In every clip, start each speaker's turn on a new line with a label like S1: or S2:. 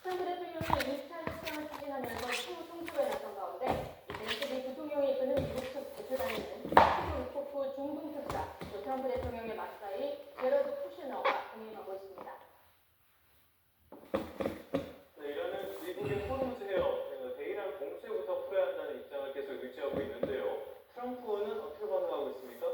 S1: 트럼프 대통령이 2차 협상을 추진하면서 추후 통첩에 나선 가운데 zel렌스키 부통령이 이끄는 미국 측 대표단에는 스티브 위코프 중동 특사, 또 트럼프 대통령의 맞사이 제러드 쿠슈너가 동행하고 있습니다.
S2: 네, 이란은 미국의 호르무즈 해협, 대이란 공수부터 풀어야 한다는 입장을 계속 유지하고 있는데요. 트럼프는 어떻게 반응하고 있습니까?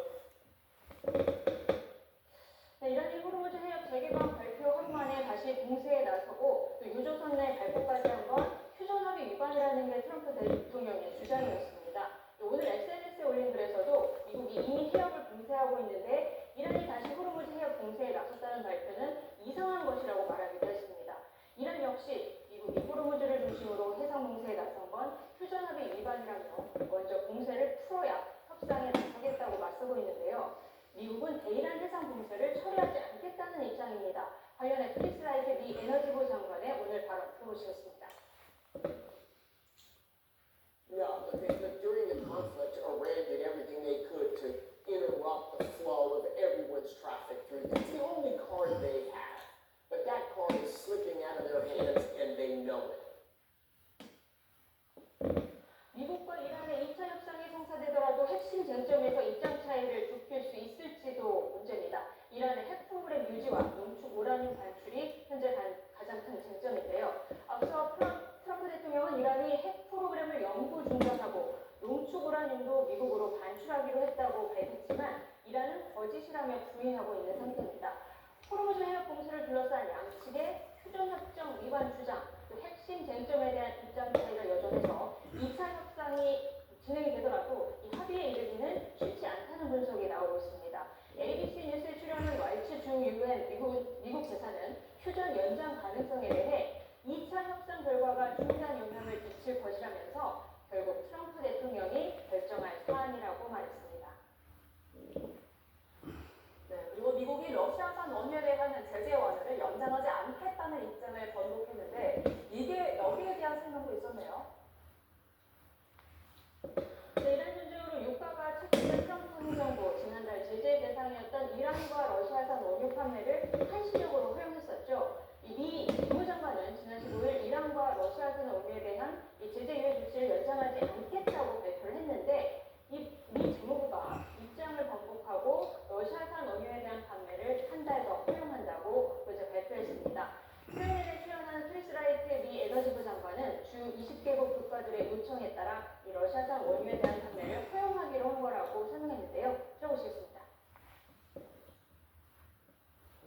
S1: 네, 이란이 호르무즈 해협 재개방 발표 하루 만에 다시 공세에 나서고 또 유조선 내 발포까지 한 건 휴전합의 위반이라는 게 트럼프 대통령의 주장이었습니다. 오늘 SNS에 올린 글에서도 미국이 이미 해협을 봉쇄하고 있는데 이란이 다시 호르무즈 해협 봉쇄에 나섰다는 발표는 이상한 것이라고 말하기도 했습니다. 이란 역시 미국이 호르무즈를 중심으로 해상 봉쇄에 나선 건 휴전합의 위반이라며 먼저 봉쇄를 풀어야 협상에 나서겠다고 맞서고 있는데요. 미국은 대이란 해상 봉쇄를 철회하지 않겠다는 입장입니다. 관련해 크리스 라이트 미 에너지부 장관의 오늘 발언 들어보시겠습니다.
S3: No, during the conflict, Iran did everything they could to interrupt the flow of everyone's traffic through. It's the only card they have, but that card is slipping out of their hands, and they know it.
S1: 미국과 이란의 2차 협상이 성사되더라도 핵심 쟁점에서 입장 차이를 좁힐 수 있을지도 문제입니다. 이란의 핵 프로그램 유지와 농축 우라늄 반출이 현재 가장 큰 쟁점인데요. 앞서 트럼프 대통령은 이란이 핵 프로그램을 영구 중단하고 농축 우라늄도 미국으로 반출하기로 했다고 밝혔지만 이란은 거짓이라며 부인하고 있는 상태입니다. 호르무즈 해협 봉쇄를 둘러싼 양측의 휴전협정 위반 주장, 또 핵심 쟁점에 대한 입장 차이가 여전해서 2차 협상이 진행이 되더라도 이 합의에 이르기는 쉽지 않다는 분석이 나오고 있습니다. ABC 뉴스에 출연한 왈츠 주 유엔 미국 대사는 휴전 연장 가능성에 대해 2차 협상 결과가 중요한 영향을 미칠 것이라면서 결국 트럼프 대통령이 결정할 사안이라고 말했습니다.
S4: 네, 그리고 미국이 러시아산 원유에 대한 제재 완화를 연장하지 않겠다는 입장을 번복했는데 이게 여기에 대한 생각도 있었네요.
S1: 네, 이란 전쟁으로 유가가 책임진 트럼프 행정부 지난달 제재 대상이었던 이란과 러시아산 원유 판매를 한시적으로 허용했었죠. 미 국무장관은 지난 15일 이란과 러시아산 원유에 대한 이 제재 유예 조치를 연장하지 않겠다고 발표를 했는데 미 재무부가 입장을 번복하고 러시아산 원유에 대한 판매를 한 달 더 허용한다고 어제 발표했습니다. CNN에 출연한 크리스 라이트 미 에너지부 장관은 주 20개국 국가들의 요청에 따라 이 러시아산 원유에 대한 판매를 허용하기로 한 거라고 설명했는데요. 들어보시겠습니다.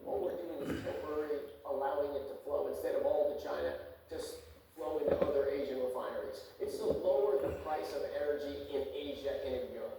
S3: What we're doing is temporarily allowing it to flow instead of all to China, just flow into other Asian refineries. It's to lower the price of energy in Asia and in Europe.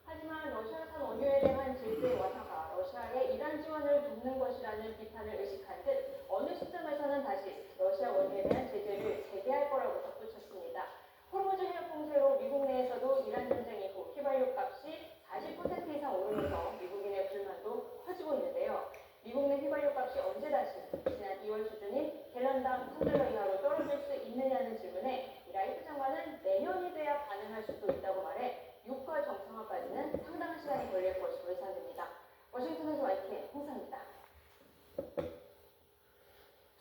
S1: 하지만 러시아산 원유에 대한 제재 완화가 러시아의 이란 지원을 돕는 것이라는 비판을 의식한 듯 어느 시점에서는 다시 러시아 원유에 대한 제재를 재개할 거라고 덧붙였습니다. 호르무즈 해협 봉쇄로 미국 내에서도 이란 전쟁 이후 휘발유 값이 40% 이상 오르면서 미국인의 불만도 커지고 있는데요. 미국 내 휘발유 값이 언제 다시 지난 2월 수준인 갤런당 3달러 이하로 떨어질 수 있느냐는 질문에 라이트 장관은 내년이 돼야 가능할 수도 있다고 말해 유가 정상화까지는 상당한 시간이 걸릴 것으로 예상됩니다. 워싱턴에서 YTN 홍사입니다.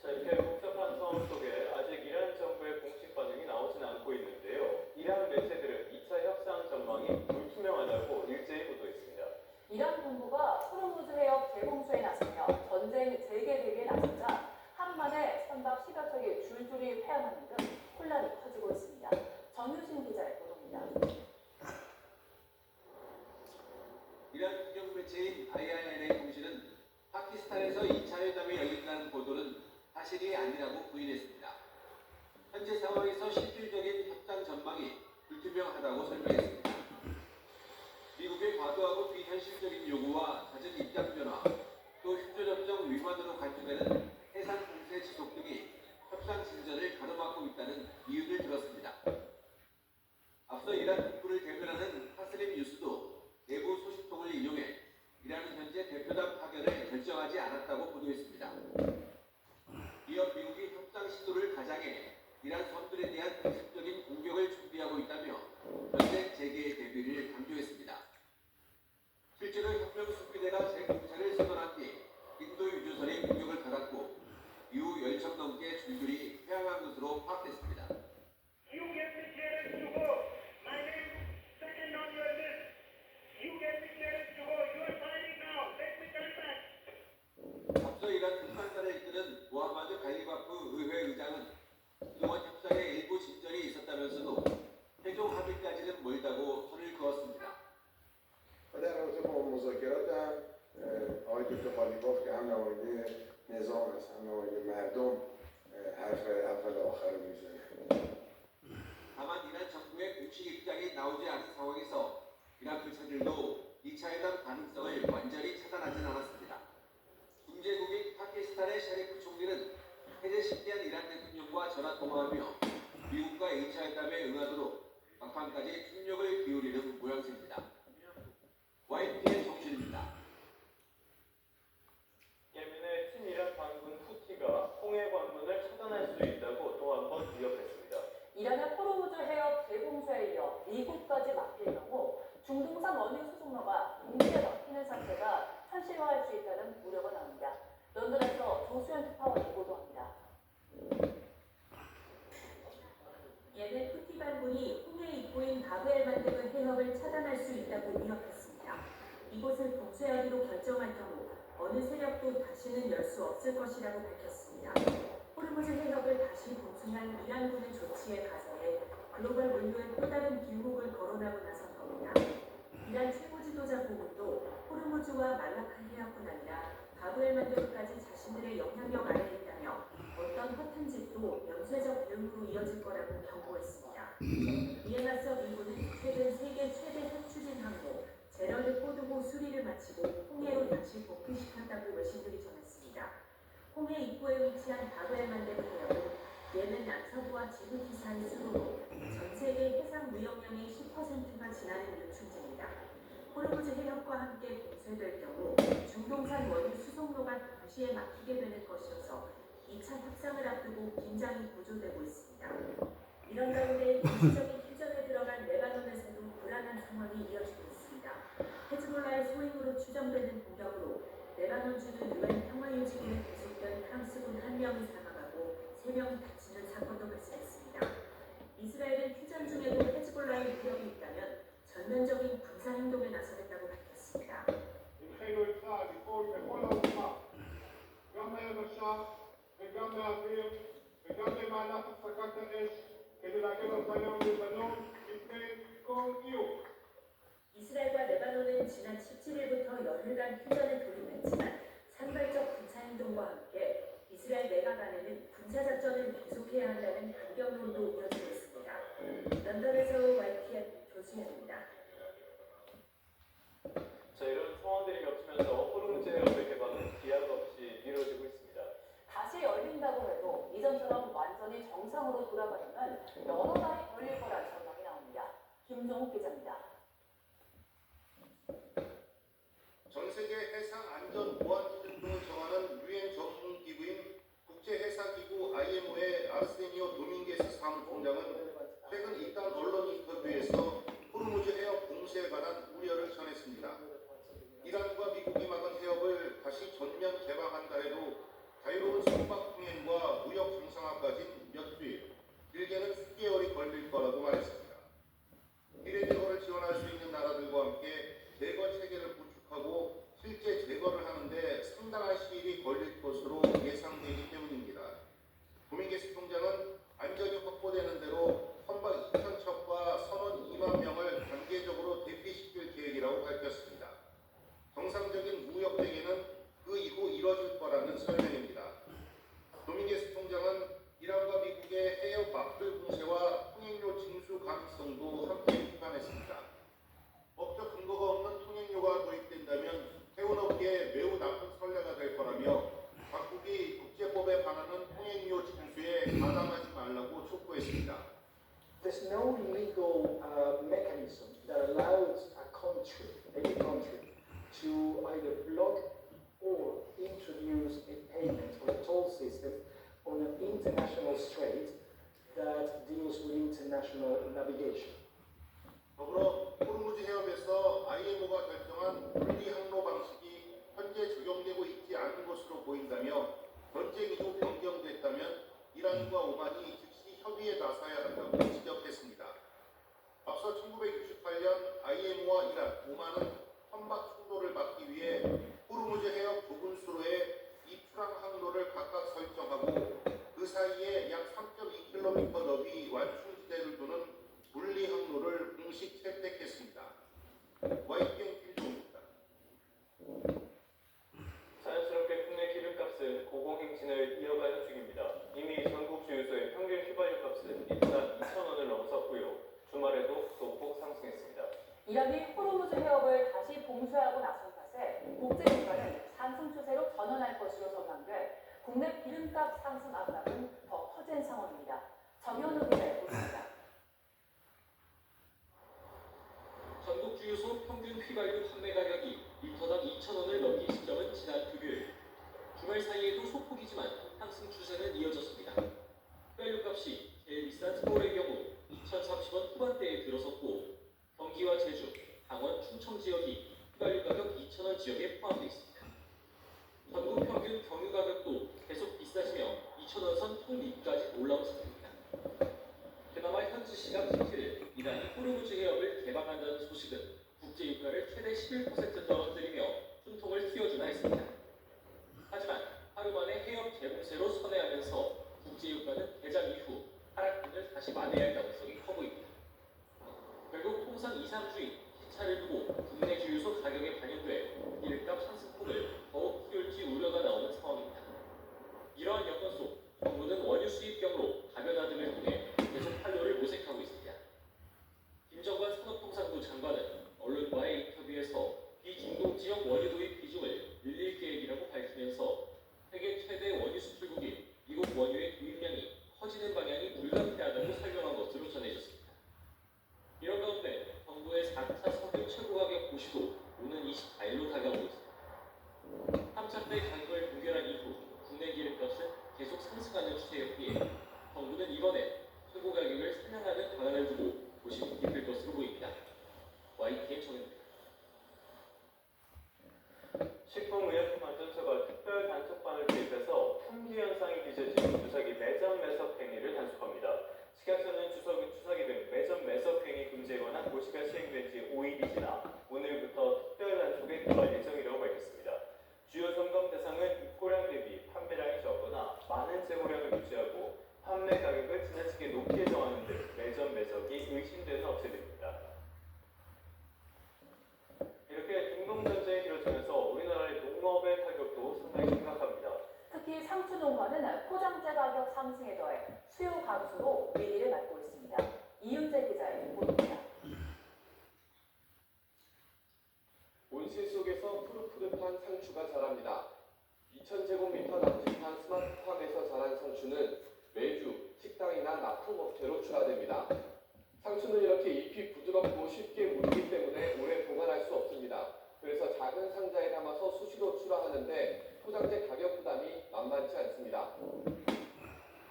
S2: 자, 이렇게 복잡한 상황 속에 아직 이란 정부의 공식 반응이 나오진 않고 있는데요. 이란 매체들은 2차 협상 전망이 불투명하다고 일제히 보도했습니다.
S4: 이란 정부가 호르무즈 해협 재봉쇄에 나서며 전쟁 재개되기에 나서자 하루 만에 선박 10여 척이 줄줄이 회항하는 등 혼란이 커지고 있습니다. 정유신 기자의 보도입니다.
S5: 이란 국영 매체인 IRNA 통신은 파키스탄에서 2차 회담이 열린다는 보도는 사실이 아니라고 부인했습니다. 현재 상황에서 실질적인 협상 전망이 불투명하다고 설명했습니다. 미국의 과도하고 비현실적인 요구와 잦은 입장 변화, 또 휴전협정 위반으로 갈등되는 해상 봉쇄 지속 등이 협상 진전을 가로막고 있다는 이유를 들었습니다. 앞서 이란 국부를 대변하는 타스림 뉴스도 내부 소식통을 인용해 이란은 현재 대표단 파견을 결정하지 않았다고 보도했습니다. 이어 미국이 협상 시도를 가장해 이란 선들에 대한 기습적인 공격을 준비하고 있다며 전쟁 재개의 대비를 강조했습니다. 실제로 혁명 수비대가 재공세를 선언한 뒤 인도 유조선이 공격을 받아 특판단을 이끄는 모하마드 갈리바프 의회 의장은 그동안 협상에 일부 진전이 있었다면서도 최종 합의까지는 멀다고 선을 그었습니다.
S6: و در رابطه با مذاکرات هم آقای دکتر قالیباف که هم نماینده نظام است هم نماینده مردم حرف اول و آخر رو میزنه.
S5: 다만 이란 정부의 공식 입장이 나오지 않은 상황에서 이란 불사들도 2차 회담 가능성을 완전히 차단하진 않았습니다. 중재국인 파키스탄의 샤리프 총리는 해제 실패한 이란 대통령과 전화 통화하며 미국과 2차 회담에 응하도록 막판까지 총력을 기울이는 모양새입니다. YTN 정신입니다.
S2: 예멘의 친이란 반군 후티가 홍해 관문을 차단할 수 있다고 또 한 번 위협했습니다.
S4: 이란의 호르무즈 해협 대공수에 이어 미국까지 막힐 경우 중동산 원유 수송로가 동시에 막히는 사태가 현실화할 수 있다는 우려가 나옵니다. 런던에서 조수현 특파원이 보도합니다.
S7: 예멘 후티 반군이 홍해 입구인 바브엘 만드브 해협을 차단할 수 있다고 위협했습니다. 이곳을 봉쇄하기로 결정할 경우 어느 세력도 다시는 열 수 없을 것이라고 밝혔습니다. 호르무즈 해협을 다시 봉쇄한 이란군의 조치에 가세해 글로벌 물류에 또 다른 길목을 거론하고 나선 겁니다. 이란 최고 지도자 고문도 호르무즈와 말라카 해협뿐 아니라 바브엘 만드브까지 자신들의 영향력 아래에 있다며 어떤 허튼 짓도 연쇄적 대응으로 이어질 거라고 경고했습니다. 이에 맞서 미군은 최근 세계 최대 선추진 항모 제럴드 포드호 수리를 마치고 홍해로 다시 복귀시켰다고 외신들이 전했습니다. 홍해 입구에 위치한 바브엘 만데브 해협은 예멘 남서부와 지부티 사이 수로로 전 세계 해상 무역량의 10%가 지나는 유충지입니다. 호르무즈 해협과 함께 봉쇄될 경우 중동산 원유 수송로가 동시에 막히게 되는 것이어서 2차 협상을 앞두고 긴장이 고조되고 있습니다. 이런 가운데 일시적인 휴전에 들어간 레바논에서도 불안한 상황이 이어지고 있습니다. 헤즈볼라의 소행으로 추정되는 공격으로 레바논 주둔 유엔 평화유지군에 계속된 프랑스군 1명이 사망하고 3명이 다치는 사건도 발생했습니다. 이스라엘은 휴전 중에도 헤즈볼라의 위협이 있다면 전면적인 군사행동에 나서겠다고 밝혔습니다.
S8: הנחינו את צה"ל לפעול בכל העוצמה, גם מהיבשה וגם מהאוויר וגם במהלך הפסקת האש כדי להגן על חיילי לבנון מפני כל איום.
S7: 이스라엘과 레바논은 지난 17일부터 열흘간 휴전에 돌입했지만 산발적 군사행동과 함께 이스라엘 내각 안에는 군사작전을 계속해야 한다는 강경론도 이어지고 있습니다. 런던에서 YTN 조수현입니다.
S2: 자, 이런 상황들이 겹치면서 호르무즈 해협의 개방은 기약 없이 미뤄지고 있습니다.
S4: 다시 열린다고 해도 이전처럼 완전히 정상으로 돌아가려면 여러 달이 걸릴 거란 전망이 나옵니다. 김정욱 기자입니다.
S6: 전 세계 해상 안전 보안 기준을 정하는 유엔 전문 기구인 국제해상기구 IMO의 아르세니오 도밍게스 사무총장은 최근 이딴 언론 인터뷰에서 호르무즈 해협 봉쇄에 관한 우려를 전했습니다. 이란과 미국이 막은 해협을 다시 전면 개방한다 해도 자유로운 선박 통행과 무역 정상화까지는 몇 주일, 길게는 수개월이 걸릴 거라고 말했습니다. 미래 제거를 지원할 수 있는 나라들과 함께 제거 체계를 구축하고 실제 제거를 하는데 상당한 시일이 걸릴 것으로 예상되기 때문입니다. 도밍게스 총장은 안전이 확보되는 대로 선박 2,000척과 선원 2만 명을 단계적으로 대피시킬 계획이라고 밝혔습니다. 정상적인 무역 체계는 그 이후 이뤄질 거라는 설명입니다. 도밍게스 총장은 이란과 미국의 해협 막들 봉쇄와 통행료 징수 가능성도 함께 비판했습니다. 법적 근거가 없는 통행료가 도입된다면 해운업계에 매우 나쁜 선례가 될 거라며 각국이 국제법에 반하는 통행료 징수에 가담하지 말라고 촉구했습니다.
S9: There's no legal mechanism that allows a country, any country, to either block or introduce a payment or a toll system on an international strait that deals with international navigation.
S6: 더불어 호르무즈 해협에서 IMO가 결정한 분리 항로 방식이 현재 적용되고 있지 않은 것으로 보인다며 전쟁 이후 변경됐다면 이란과 오만이 즉시 협의에 나서야 한다고 지적했습니다. 앞서 1968년 IMO와 이란, 오만은 선박 충돌을 막기 위해 호르무즈 해협 좁은 수로에 이 출항 항로 후 그 사이에 약 3.2km 너비 완충지대를 두는 분리항로를 공식 채택했습니다. YTN 김종입니다.
S2: 자연스럽게 국내 기름값은 고공행진을 이어가는 중입니다. 이미 전국 주유소의 평균 휘발유 값은 일단 2,000원을 넘어섰고요. 주말에도 소폭 상승했습니다.
S4: 이란이 호르무즈 해협을 다시 봉쇄하고 나선 탓에 국제유가는 상승 추세로 전환할 것으로 전망돼 국내 기름값 상승 압박은 더 커진 상황입니다. 정현우 기자의 보도입니다.
S10: 전국 주유소 평균 휘발유 판매 가격이 리터당 2,000원을 넘긴 시점은 지난 금요일. 주말 사이에도 소폭이지만 상승 추세는 이어졌습니다. 휘발유 값이 제일 비싼 서울의 경우 2,030원 후반대에 들어섰고 경기와 제주, 강원, 충청 지역이 휘발유 가격 2,000원 지역에 포함되어 있습니다. 전국 평균 경유 가격도 계속 비싸지며 2,000원 선 통리까지 올라온 상태입니다. 그나마 현지 시각 17일 이란이 호르무즈 해협을 개방한다는 소식은 국제유가를 최대 11% 떨어뜨리며 숨통을 틔워주나 했습니다. 하지만 하루 만에 해협 재봉쇄로 선회하면서 국제유가는 개장 이후 하락분을 다시 만회할 가능성이 커 보입니다. 결국 통상 2, 3주인 시차를 두고 국내 주유소 가격에 반영돼 기름값 상승폭을 더욱 키울지 우려가 나오는 상황입니다. 이러한 여건 속 정부는 원유 수입경으로 가변화 등을 통해 계속 한로를 모색하고 있습니다. 김정관 산업통상부 장관은 언론과의 인터뷰에서 비중동 지역 원유 도입 비중을 늘릴 계획이라고 밝히면서 세계 최대 원유 수출국인 미국 원유의 도입량이 커지는 방향이 불가피하다고 설명한 것으로 전해졌습니다. 이런 가운데 정부의 4차 석유 최고가격 고시도 오는 24일로 다가오고 있습니다. 3차 때 가격을 동결한 이후 국내 기름값은 계속 상승하는 추세였기에 정부는 이번에 최고 가격을 상향하는 방안을 두고 고심이 깊을 것으로 보입니다. YTN 정입니다.
S2: 식품의약품안전처가 특별 단속반을 투입해서 품귀 현상이 빚어진 주사기 매점 매석 행위를 단속합니다. 식약처는 주사기 등 매점 매석 행위 금지에 관한 고시가 시행된 지 5일이 지나 오늘부터 특별 단속에 들어갈 예정이라고 밝혔습니다. 주요 점검 대상은 입고량 대비 판매량이 적거나 많은 재고량을 유지하고 판매 가격을 지나치게 높게 정하는 등 매점 매석이 의심되는 업체들입니다. 이렇게 중동전쟁이 길어지면서 우리나라의 농업의 타격도 상당히 심각합니다.
S4: 특히 상추 농가는 포장재 가격 상승에 더해 수요 감소로 위기를 맞고 있습니다. 이윤재 기자의 보도입니다.
S11: 온실 속에서 푸릇푸릇한 상추가 자랍니다. 2,000제곱미터 남짓한 스마트팜에서 자란 상추는 매주 식당이나 납품업체로 출하됩니다. 상추는 이렇게 잎이 부드럽고 쉽게 무르기 때문에 오래 보관할 수 없습니다. 그래서 작은 상자에 담아서 수시로 출하하는데 포장재 가격 부담이 만만치 않습니다.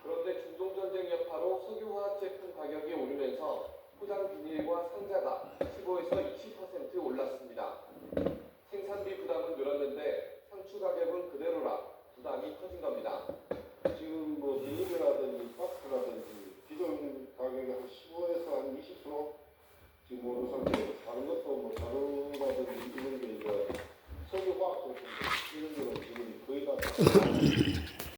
S11: 그런데 중동전쟁 여파로 석유화학 제품 가격이 오르면서 포장 비닐과 상자가 15에서 20% 올랐습니다. 생산비 부담은 늘었는데 상추 가격은 그대로라 부담이 커진 겁니다.
S6: 지금 뭐 비닐이라든지 박스라든지 기존 가격의 한 15에서 한 20% 지금 오른 상태고 다른 것도 뭐 자루라든지 이런 게 이제 석유화학 제품 이런 거는 지금 거의 다